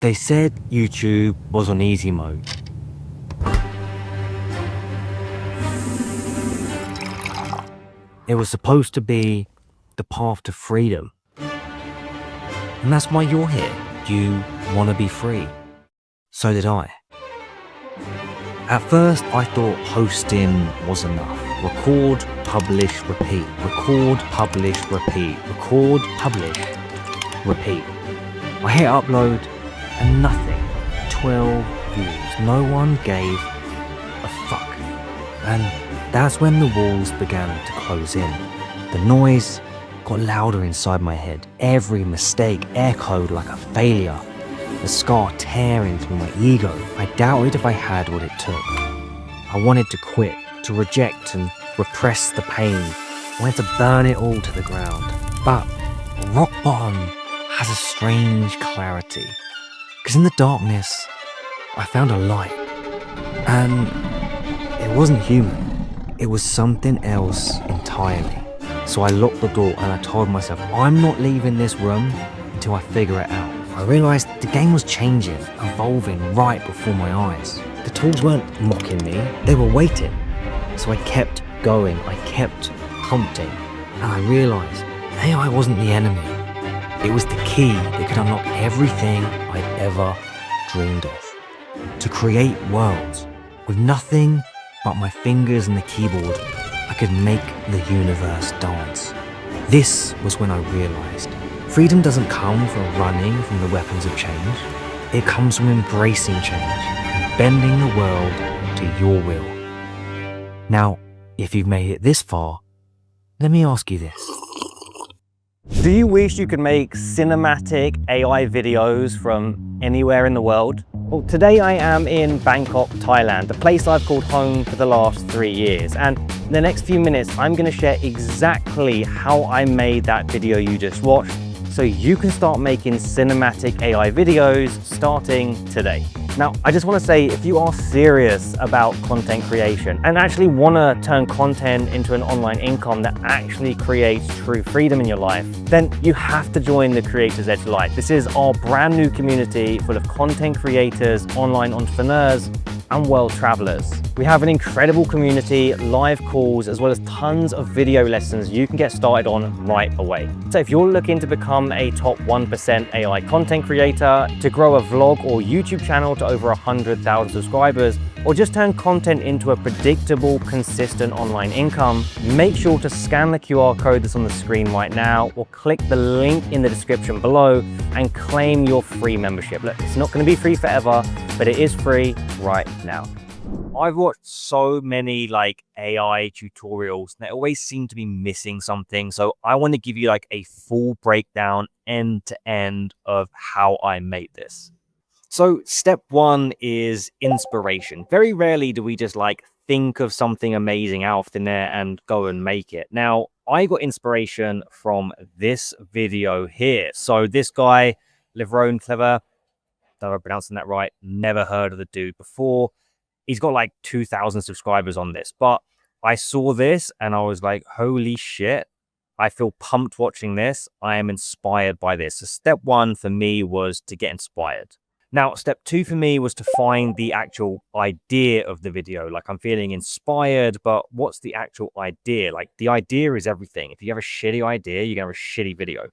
They said YouTube was on easy mode. It was supposed to be the path to freedom. And that's why you're here. You want to be free. So did I. At first, I thought posting was enough. Record, publish, repeat. Record, publish, repeat. Record, publish, repeat. I hit upload and nothing. 12 views. No one gave a fuck. And that's when the walls began to close in. The noise got louder inside my head. Every mistake echoed like a failure. The scar tearing through my ego. I doubted if I had what it took. I wanted to quit, to reject and repress the pain. I wanted to burn it all to the ground. But rock bottom has a strange clarity. Because in the darkness, I found a light. And it wasn't human. It was something else entirely. So I locked the door and I told myself, I'm not leaving this room until I figure it out. I realized the game was changing, evolving right before my eyes. The tools weren't mocking me, they were waiting. So I kept going, I kept prompting, and I realized AI wasn't the enemy. It was the key that could unlock everything I'd ever dreamed of. To create worlds with nothing but my fingers and the keyboard, I could make the universe dance. This was when I realized freedom doesn't come from running from the weapons of change. It comes from embracing change and bending the world to your will. Now, if you've made it this far, let me ask you this. Do you wish you could make cinematic AI videos from anywhere in the world? Well, today I am in Bangkok, Thailand, the place I've called home for the last 3 years. And in the next few minutes, I'm going to share exactly how I made that video you just watched, so you can start making cinematic AI videos starting today. Now, I just want to say, if you are serious about content creation and actually want to turn content into an online income that actually creates true freedom in your life, then you have to join the Creators Edge Lite. This is our brand new community full of content creators, online entrepreneurs, and world travelers. We have an incredible community, live calls, as well as tons of video lessons you can get started on right away. So if you're looking to become a top 1% AI content creator, to grow a vlog or YouTube channel to over 100,000 subscribers, or just turn content into a predictable, consistent online income, make sure to scan the QR code that's on the screen right now, or click the link in the description below and claim your free membership. Look, it's not going to be free forever, but it is free right now. I've watched so many AI tutorials and they always seem to be missing something. So I want to give you a full breakdown end to end of how I made this. So step one is inspiration. Very rarely do we just think of something amazing out of thin air and go and make it. Now, I got inspiration from this video here. So this guy, Livrone Clever, don't know if I'm pronouncing that right, never heard of the dude before. He's got 2,000 subscribers on this, but I saw this and I was like, holy shit, I feel pumped watching this. I am inspired by this. So step one for me was to get inspired. Now, step two for me was to find the actual idea of the video. I'm feeling inspired, but what's the actual idea? The idea is everything. If you have a shitty idea, you're going to have a shitty video.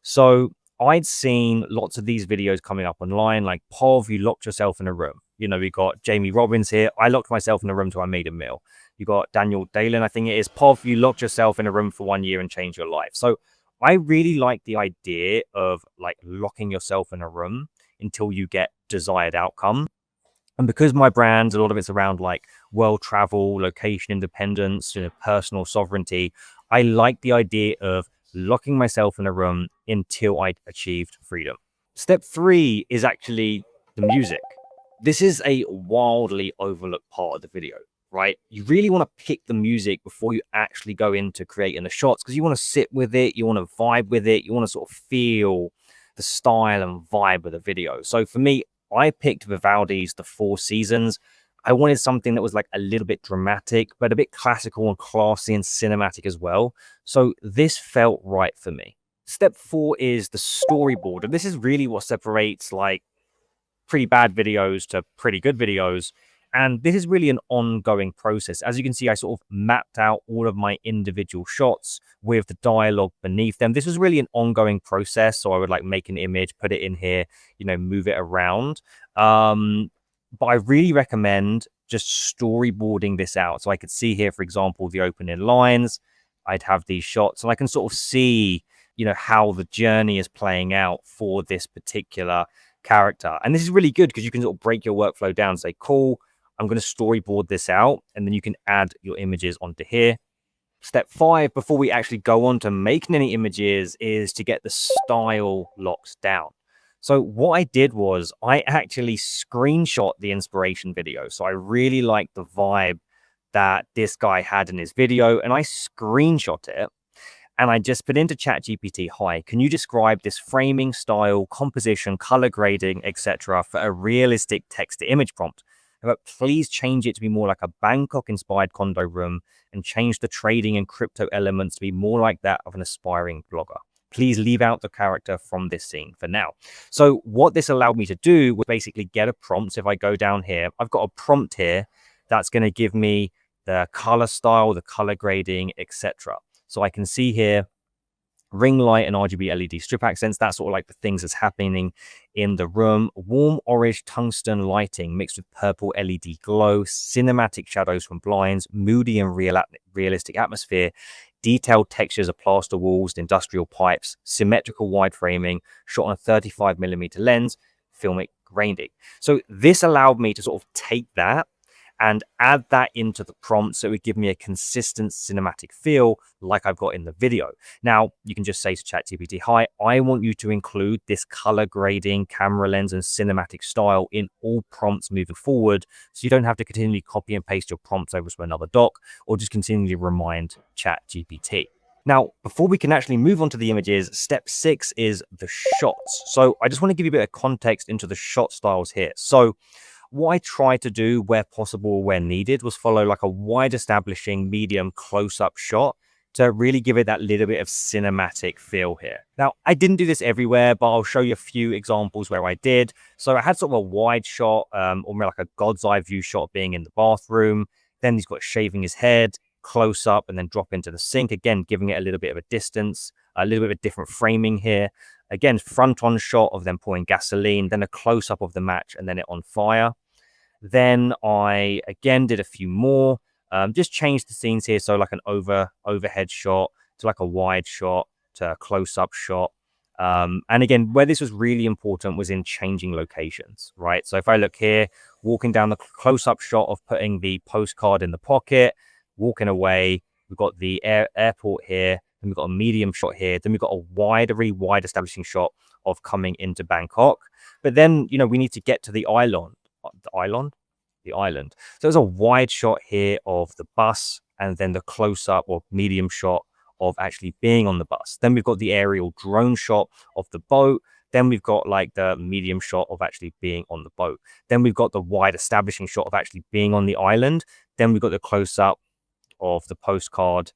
So I'd seen lots of these videos coming up online, like Pov, you locked yourself in a room. We got Jamie Robbins here. I locked myself in a room till I made a meal. You got Daniel Dalen, I think it is. Pov, you locked yourself in a room for 1 year and changed your life. So I really like the idea of locking yourself in a room until you get desired outcome. And because my brand, a lot of it's around world travel, location independence, personal sovereignty, I like the idea of locking myself in a room until I achieved freedom. Step three is actually the music. This is a wildly overlooked part of the video, right? You really want to pick the music before you actually go into creating the shots, because you want to sit with it, you want to vibe with it, you want to sort of feel the style and vibe of the video. So for me, I picked Vivaldi's The Four Seasons. I wanted something that was a little bit dramatic, but a bit classical and classy and cinematic as well. So this felt right for me. Step four is the storyboard. And this is really what separates pretty bad videos to pretty good videos. And this is really an ongoing process. As you can see, I sort of mapped out all of my individual shots with the dialogue beneath them. This was really an ongoing process. So I would like make an image, put it in here, you know, move it around. But I really recommend just storyboarding this out. So I could see here, for example, the opening lines. I'd have these shots and I can sort of see, you know, how the journey is playing out for this particular character. And this is really good because you can sort of break your workflow down, say, cool, I'm going to storyboard this out, and then you can add your images onto here. Step 5, before we actually go on to making any images, is to get the style locked down. So what I did was I actually screenshot the inspiration video. So I really liked the vibe that this guy had in his video, and I screenshot it. And I just put into ChatGPT, hi, can you describe this framing, style, composition, color grading, etc. for a realistic text-to-image prompt? But please change it to be more like a Bangkok-inspired condo room and change the trading and crypto elements to be more like that of an aspiring blogger. Please leave out the character from this scene for now. So what this allowed me to do was basically get a prompt. So if I go down here, I've got a prompt here that's going to give me the color style, the color grading, etc. So I can see here ring light and RGB LED strip accents. That's sort of like the things that's happening in the room. Warm orange tungsten lighting mixed with purple LED glow, cinematic shadows from blinds, moody and realistic atmosphere, detailed textures of plaster walls, industrial pipes, symmetrical wide framing, shot on a 35mm lens, filmic graining. So this allowed me to sort of take that and add that into the prompt so it would give me a consistent cinematic feel like I've got in the video. Now, you can just say to ChatGPT, hi, I want you to include this color grading, camera lens, and cinematic style in all prompts moving forward, so you don't have to continually copy and paste your prompts over to another doc or just continually remind ChatGPT. Now, before we can actually move on to the images, step 6 is the shots. So I just want to give you a bit of context into the shot styles here. So what I tried to do where possible, where needed, was follow like a wide establishing medium close-up shot to really give it that little bit of cinematic feel here. Now, I didn't do this everywhere, but I'll show you a few examples where I did. So I had sort of a wide shot, or more like a God's eye view shot of being in the bathroom. Then he's got shaving his head, close up, and then drop into the sink. Again, giving it a little bit of a distance, a little bit of a different framing here. Again, front on shot of them pouring gasoline, then a close up of the match, and then it on fire. Then I again did a few more, just changed the scenes here. So like an overhead shot to like a wide shot to a close-up shot. And again, where this was really important was in changing locations, right? So if I look here, walking down the close-up shot of putting the postcard in the pocket, walking away, we've got the airport here, then we've got a medium shot here, then we've got a very wide establishing shot of coming into Bangkok. But then, you know, we need to get to the island. The island. So there's a wide shot here of the bus, and then the close-up or medium shot of actually being on the bus. Then we've got the aerial drone shot of the boat. Then we've got like the medium shot of actually being on the boat. Then we've got the wide establishing shot of actually being on the island. Then we've got the close-up of the postcard,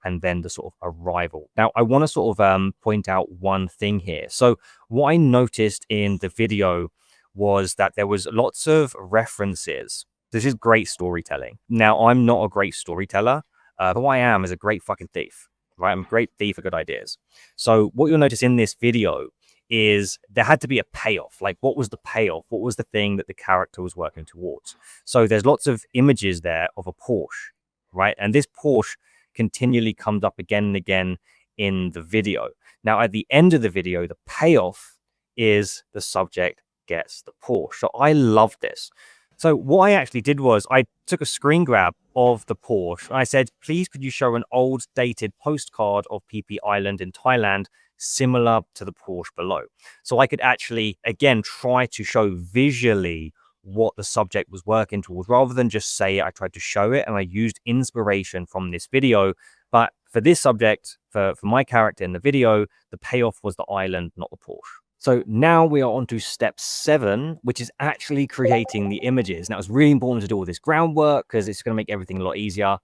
and then the sort of arrival. Now, I want to sort of point out one thing here. So what I noticed in the video was that there was lots of references. This is great storytelling. Now, I'm not a great storyteller, but what I am is a great fucking thief, right? I'm a great thief of good ideas. So what you'll notice in this video is there had to be a payoff. Like, what was the payoff? What was the thing that the character was working towards? So there's lots of images there of a Porsche, right? And this Porsche continually comes up again and again in the video. Now, at the end of the video, the payoff is the subject gets the Porsche. So I love this. So what I actually did was I took a screen grab of the Porsche. I said, please, could you show an old dated postcard of PP Island in Thailand similar to the Porsche below? So I could actually, again, try to show visually what the subject was working towards rather than just say it. I tried to show it, and I used inspiration from this video. But for this subject, for my character in the video, the payoff was the island, not the Porsche. So now we are on to step 7, which is actually creating the images. Now, it's really important to do all this groundwork because it's going to make everything a lot easier.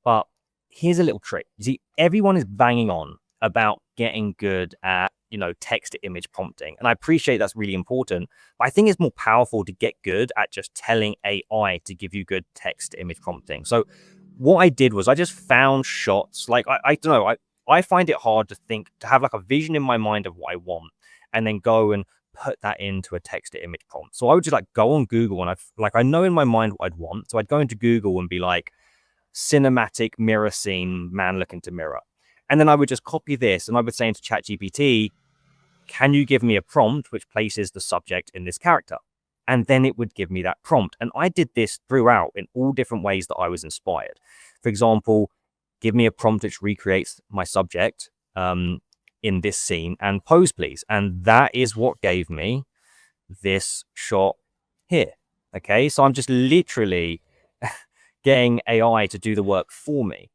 But here's a little trick. You see, everyone is banging on about getting good at text to image prompting. And I appreciate that's really important, but I think it's more powerful to get good at just telling AI to give you good text to image prompting. So what I did was I just found shots. Like, I don't know, I find it hard to have like a vision in my mind of what I want and then go and put that into a text to image prompt. So I would just like go on Google, and I know in my mind what I'd want. So I'd go into Google and be like, cinematic mirror scene, man look into mirror. And then I would just copy this and I would say into ChatGPT, can you give me a prompt which places the subject in this character? And then it would give me that prompt. And I did this throughout in all different ways that I was inspired. For example, give me a prompt which recreates my subject in this scene and pose, please. And that is what gave me this shot here. Okay, so I'm just literally getting AI to do the work for me.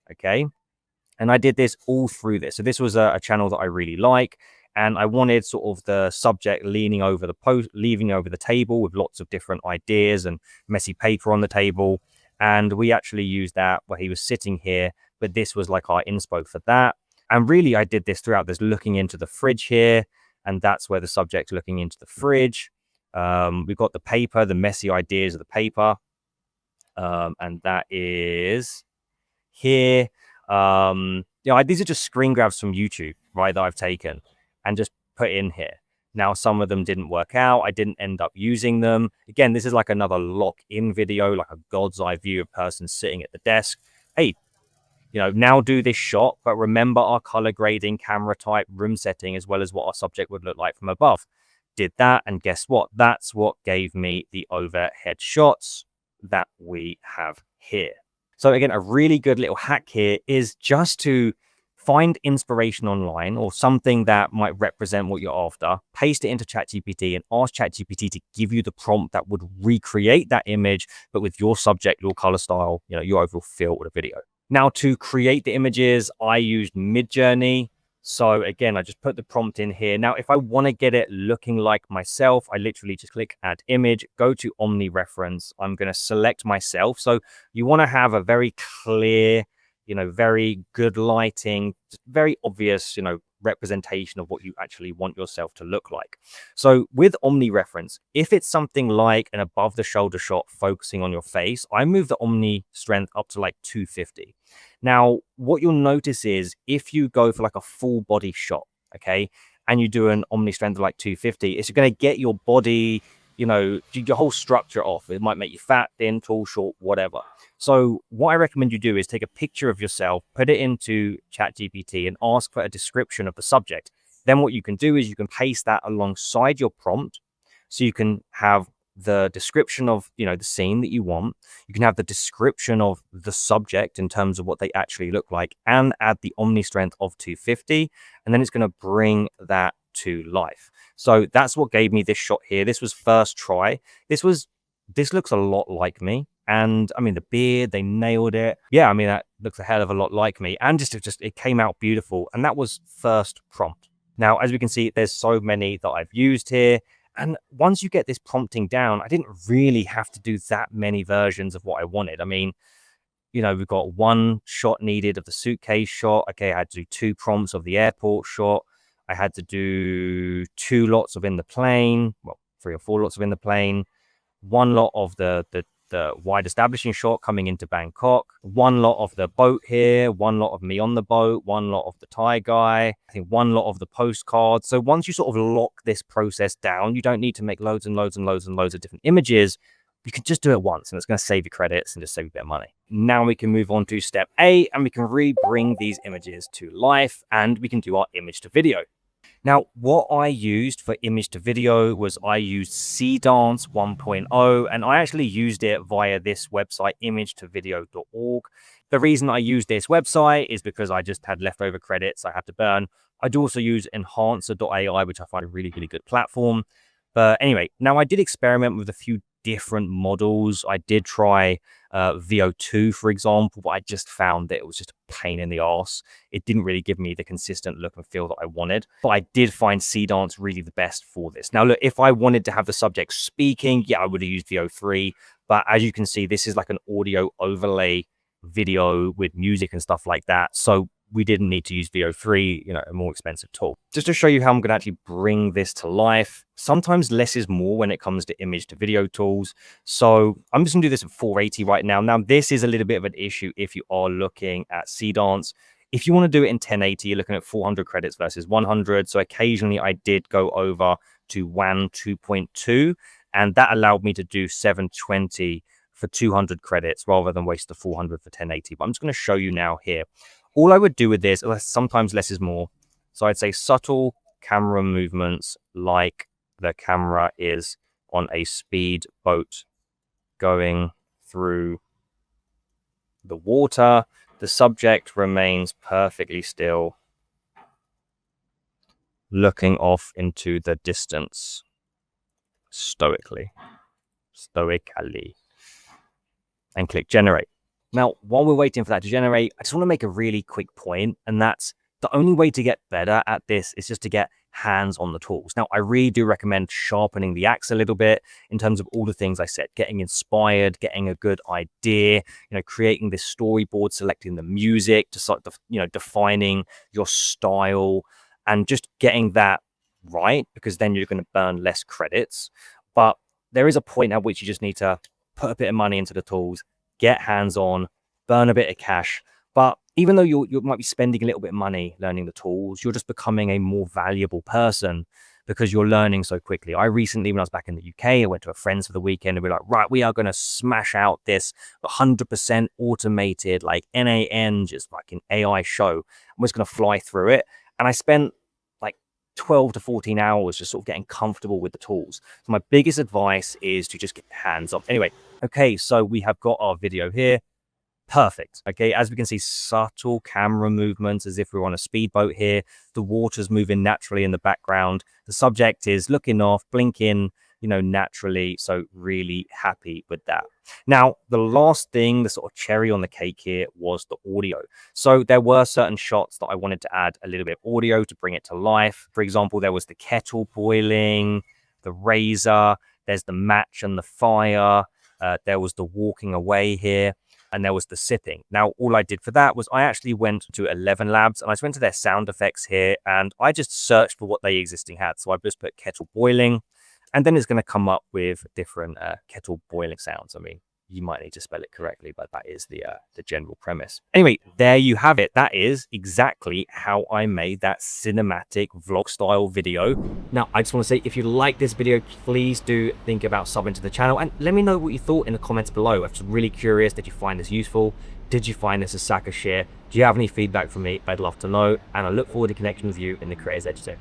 Okay, and I did this all through this. So this was a channel that I really like, and I wanted sort of the subject leaning over the table with lots of different ideas and messy paper on the table. And we actually used that where he was sitting here, but this was like our inspo for that. And really, I did this throughout. There's looking into the fridge here, and that's where the subject's looking into the fridge. We've got the paper, the messy ideas of the paper. And that is here. These are just screen grabs from YouTube, right, that I've taken and just put in here. Now, some of them didn't work out. I didn't end up using them. Again, this is like another lock-in video, like a god's eye view of person sitting at the desk. Hey, now do this shot, but remember our color grading, camera type, room setting, as well as what our subject would look like from above. Did that, and guess what? That's what gave me the overhead shots that we have here. So again, a really good little hack here is just to find inspiration online or something that might represent what you're after, paste it into ChatGPT and ask ChatGPT to give you the prompt that would recreate that image, but with your subject, your color style, your overall feel of the video. Now, to create the images, I used Midjourney. So again, I just put the prompt in here. Now, if I want to get it looking like myself, I literally just click add image, go to Omni reference. I'm going to select myself. So you want to have a very clear, very good lighting, very obvious, representation of what you actually want yourself to look like. So with Omni reference, if it's something like an above the shoulder shot focusing on your face, I move the Omni strength up to like 250. Now, what you'll notice is if you go for like a full body shot, okay, and you do an Omni strength of like 250, it's going to get your body, your whole structure off. It might make you fat, thin, tall, short, whatever. So what I recommend you do is take a picture of yourself, put it into ChatGPT and ask for a description of the subject. Then what you can do is you can paste that alongside your prompt. So you can have the description of, the scene that you want. You can have the description of the subject in terms of what they actually look like and add the Omni strength of 250. And then it's going to bring that to life. So that's what gave me this shot here. This was first try. This looks a lot like me. And I mean, the beard, they nailed it. Yeah, I mean, that looks a hell of a lot like me. And it came out beautiful. And that was first prompt. Now, as we can see, there's so many that I've used here. And once you get this prompting down, I didn't really have to do that many versions of what I wanted. I mean, we've got one shot needed of the suitcase shot. Okay, I had to do 2 prompts of the airport shot. I had to do 2 lots of in the plane. Well, 3 or 4 lots of in the plane. 1 lot of the wide establishing shot coming into Bangkok, 1 lot of the boat here, 1 lot of me on the boat, 1 lot of the Thai guy, I think 1 lot of the postcards. So once you sort of lock this process down, you don't need to make loads and loads and loads and loads of different images. You can just do it once and it's going to save you credits and just save you a bit of money. Now we can move on to step 8 and we can really bring these images to life and we can do our image to video. Now, what I used for image to video was I used Seance 1.0, and I actually used it via this website, imagetovideo.org. The reason I used this website is because I just had leftover credits I had to burn. I do also use enhancer.ai, which I find a really, really good platform. But anyway, now I did experiment with a few different models. I did try VO2, for example, but I just found that it was just a pain in the arse. It didn't really give me the consistent look and feel that I wanted. But I did find Seance really the best for this. Now, look, if I wanted to have the subject speaking, yeah, I would have used VO3. But as you can see, this is like an audio overlay video with music and stuff like that. So we didn't need to use VO3, you know, a more expensive tool. Just to show you how I'm going to actually bring this to life, sometimes less is more when it comes to image to video tools. So I'm just going to do this at 480 right now. Now, this is a little bit of an issue if you are looking at Seance. If you want to do it in 1080, you're looking at 400 credits versus 100. So occasionally I did go over to WAN 2.2, and that allowed me to do 720 for 200 credits rather than waste the 400 for 1080. But I'm just going to show you now here. All I would do with this, sometimes less is more. So I'd say subtle camera movements, like the camera is on a speed boat going through the water. The subject remains perfectly still, looking off into the distance, stoically, and click generate. Now, while we're waiting for that to generate, I just want to make a really quick point, and that's the only way to get better at this is just to get hands on the tools. Now, I really do recommend sharpening the axe a little bit in terms of all the things I said, getting inspired, getting a good idea, you know, creating this storyboard, selecting the music, to sort of, you know, defining your style and just getting that right, because then you're going to burn less credits. But there is a point at which you just need to put a bit of money into the tools, get hands-on, burn a bit of cash. But even though you might be spending a little bit of money learning the tools, you're just becoming a more valuable person because you're learning so quickly. I recently, when I was back in the UK, I went to a friend's for the weekend and we were like, right, we are going to smash out this 100% automated, like NAN, just fucking AI show. I'm just going to fly through it. And I spent like 12 to 14 hours just sort of getting comfortable with the tools. So my biggest advice is to just get hands on. Anyway, okay, so we have got our video here. Perfect. Okay, as we can see, subtle camera movements as if we're on a speedboat here. The water's moving naturally in the background. The subject is looking off, blinking, you know, naturally. So really happy with that. Now, the last thing, the sort of cherry on the cake here, was the audio. So there were certain shots that I wanted to add a little bit of audio to bring it to life. For example, there was the kettle boiling, the razor, there's the match and the fire. There was the walking away here. And there was the sipping. Now, all I did for that was I actually went to 11 Labs and I just went to their sound effects here and I just searched for what they existing had. So I've just put kettle boiling and then it's going to come up with different kettle boiling sounds. I mean, you might need to spell it correctly, but that is the general premise. Anyway, there you have it. That is exactly how I made that cinematic vlog style video. Now, I just want to say, if you like this video, please do think about subbing to the channel and let me know what you thought in the comments below. I'm just really curious. Did you find this useful? Did you find this a sack of shit? Do you have any feedback from me? I'd love to know. And I look forward to connecting with you in the Creators Edge too.